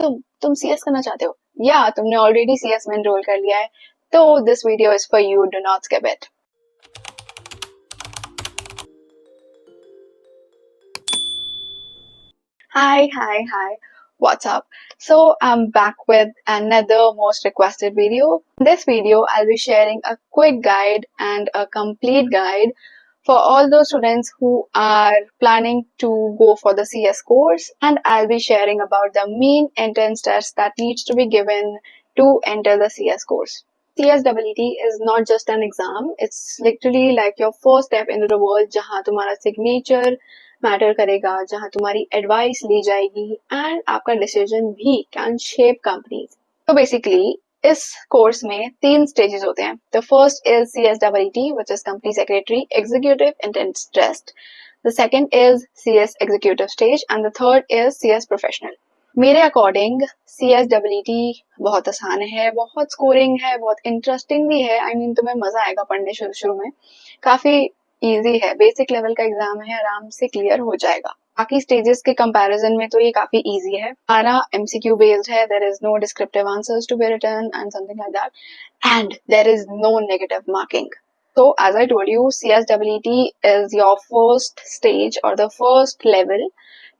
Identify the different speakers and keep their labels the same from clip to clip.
Speaker 1: तुम सीएस करना चाहते हो या तुमने ऑलरेडी सीएस में एनरोल कर लिया है, तो this video is for you, do not skip it. Hi, what's up? So I'm back with another most requested video. In this video, I'll be sharing a quick guide and a complete guide for all those students who are planning to go for the CS course, and I'll be sharing about the main entrance test that needs to be given to enter the CS course. CSEET is not just an exam, it's literally like your first step into the world जहाँ तुम्हारा signature matter करेगा, जहाँ तुम्हारी advice ली जाएगी and आपका decision भी can shape companies. तो basically इस कोर्स में 3 स्टेजेस होते हैं। The first is CSEET which is company secretary executive entrance test, the second is CS executive stage and the third is CS professional. मेरे according CSEET बहुत आसान है, बहुत स्कोरिंग है, बहुत इंटरेस्टिंग भी है। I mean, तुम्हें मजा आएगा पढ़ने शुरू में, काफी इजी है, बेसिक लेवल का एग्जाम है, आराम से क्लियर हो जाएगा। बाकी स्टेजेस के कंपैरिजन में तो ये काफी इजी है। हमारा MCQ बेस्ड है, there is no descriptive answers to be written and something like that, and there is no negative marking. So as I told you, CSEET is your first stage or the first level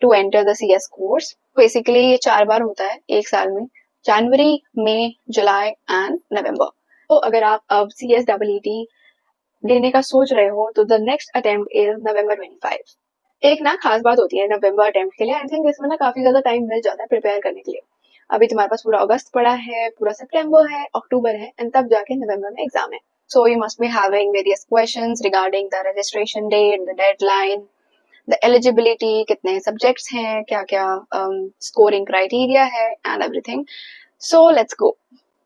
Speaker 1: to enter the CS course. Basically ये 4 बार होता है एक साल में, जनवरी, मई, जुलाई and November. तो अगर आप अब CSEET देने का सोच रहे हो तो the next attempt is November 25। एक ना खास बात होती है नवंबर अटेम्प्ट के लिए, आई थिंक इसमें ना काफी ज्यादा टाइम मिल जाता है प्रिपेयर करने के लिए। अभी तुम्हारे पास पूरा अगस्त पड़ा है, पूरा सितंबर है, अक्टूबर है, एंड तब जाके नवंबर में एग्जाम है। So you must be having various questions regarding the registration date, the deadline, the eligibility, कितने सब्जेक्ट्स हैं, क्या क्या स्कोरिंग क्राइटेरिया है and everything. So let's go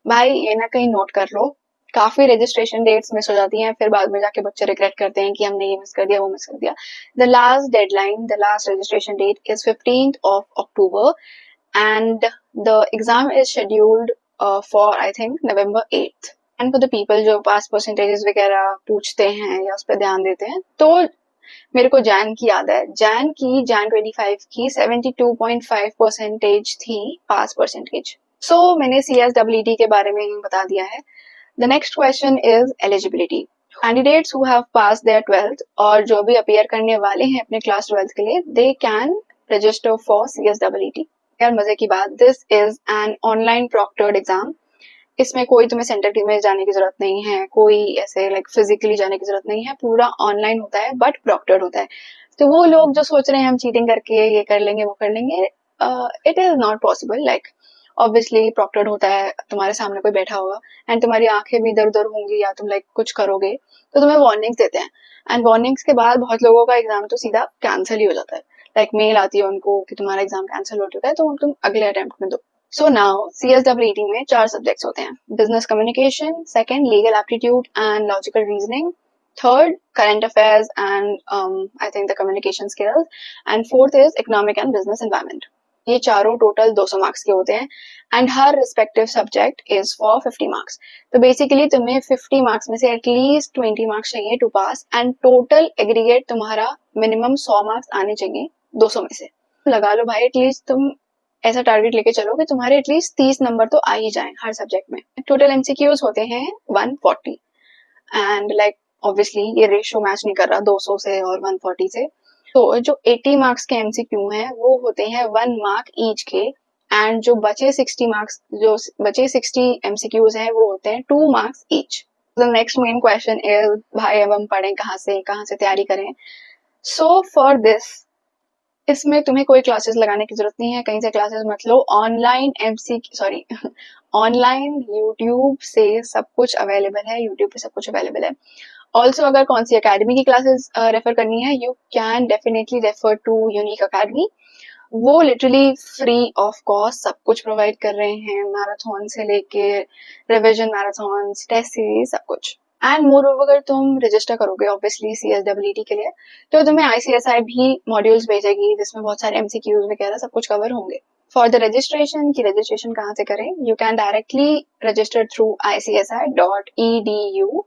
Speaker 1: भाई, ये ना कहीं नोट कर लो। काफी रजिस्ट्रेशन डेट्स मिस हो जाती हैं, फिर बाद में जाके बच्चे रिग्रेट करते हैं कि हमने ये मिस कर दिया, वो मिस कर दिया। The last deadline, the last registration date is 15th of October and the exam is scheduled for I think November 8th. And for the people जो पास परसेंटेजेस वगैरह पूछते हैं या उस पर ध्यान देते हैं, तो मेरे को जैन की याद है, जैन 25 की 72.5% थी पास परसेंटेज। सो मैंने CSEET के बारे में बता दिया है। The next question is eligibility. Candidates who have passed their 12th और जो भी अपीयर करने वाले हैं अपने क्लास 12th के लिए, they can register for CSEET. यार मजे की बात, this is an online proctored exam. इसमें कोई तुम्हें सेंटर में जाने की जरूरत नहीं है, कोई ऐसे लाइक फिजिकली जाने की जरूरत नहीं है, पूरा ऑनलाइन होता है बट प्रॉक्टर्ड होता है। तो वो लोग जो सोच रहे हैं हम चीटिंग करके ये कर लेंगे वो कर लेंगे, it is not possible. Like obviously proctored होता है, तुम्हारे सामने कोई बैठा होगा एंड तुम्हारी आंखें भी इधर उधर होंगी या तुम लाइक कुछ करोगे तो तुम्हें वार्निंग्स देते हैं, एंड वार्निंग्स के बाद बहुत लोगों का एग्जाम तो सीधा कैंसिल ही हो जाता है। लाइक मेल आती है उनको कि तुम्हारा एग्जाम कैंसिल हो चुका है, तो तुम अगले अटेम्प्ट में दो। सो नाउ CSEET में 4 सब्जेक्ट्स होते हैं। Business communication, second legal aptitude and logical reasoning, third current affairs and I think the communication skills, and fourth is economic and business environment. ये चारों टोटल 200 मार्क्स के होते हैं एंड हर respective subject is for 50 marks. तो basically तुम्हें 50 marks में से एटलीस्ट 20 मार्क्स चाहिए to pass, and total aggregate तुम्हारा मिनिमम 100 मार्क्स आने चाहिए 200 में से। लगा लो भाई, एटलीस्ट तुम ऐसा टारगेट लेके चलो कि तुम्हारे एटलीस्ट 30 नंबर तो आ ही जाए हर सब्जेक्ट में। टोटल MCQs होते हैं 140 एंड लाइक ऑब्वियसली ये रेशियो मैच नहीं कर रहा 200 से और 140 से। तो जो 80 मार्क्स के MCQ हैं वो होते हैं 1 मार्क ईच के, एंड जो बचे 60 MCQs हैं वो होते हैं 2 marks each. The next main question is भाई अब हम पढ़ें कहाँ से तैयारी करें। सो फॉर दिस, इसमें तुम्हें कोई क्लासेस लगाने की जरूरत नहीं है, कहीं से क्लासेस मत लो। ऑनलाइन यूट्यूब से सब कुछ अवेलेबल है, यूट्यूब पे सब कुछ अवेलेबल है। ऑल्सो अगर कौन सी अकेडमी की क्लासेस रेफर करनी है, you can definitely refer to unique academy. वो लिटरली फ्री ऑफ कॉस्ट सब कुछ प्रोवाइड कर रहे हैं, मैराथन से लेके रिविजन मैराथन, टेस्ट सीरीज, सब कुछ। एंड मोर ओवर अगर तुम रजिस्टर करोगे ऑब्वियसली CSEET के लिए, तो तुम्हें ICSI भी मॉड्यूल्स भेजेगी जिसमें बहुत सारे MCQs वगैरह सब कुछ कवर होंगे। फॉर द रजिस्ट्रेशन कहाँ से करें, you can directly register through ICSI.edu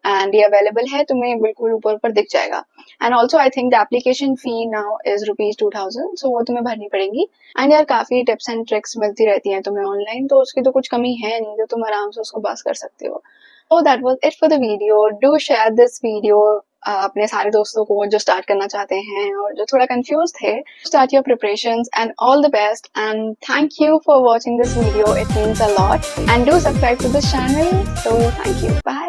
Speaker 1: and ये अवेलेबल है, तुम्हें बिल्कुल ऊपर ऊपर दिख जाएगा. And also I think the application fee now is ₹2000, सो वो तुम्हें भरनी पड़ेगी. एंड यार काफी टिप्स एंड ट्रिक्स मिलती रहती हैं तुम्हें ऑनलाइन, तो उसकी तो कुछ कमी है नहीं, तो तुम आराम से उसको पास कर सकते हो. So that was it for the video. Do share this video अपने सारे दोस्तों को जो स्टार्ट करना चाहते हैं और जो थोड़ा कंफ्यूज थे. Start your preparations and all the best, and thank you for watching this video. It means a lot, and do subscribe to this channel. So thank you. Bye.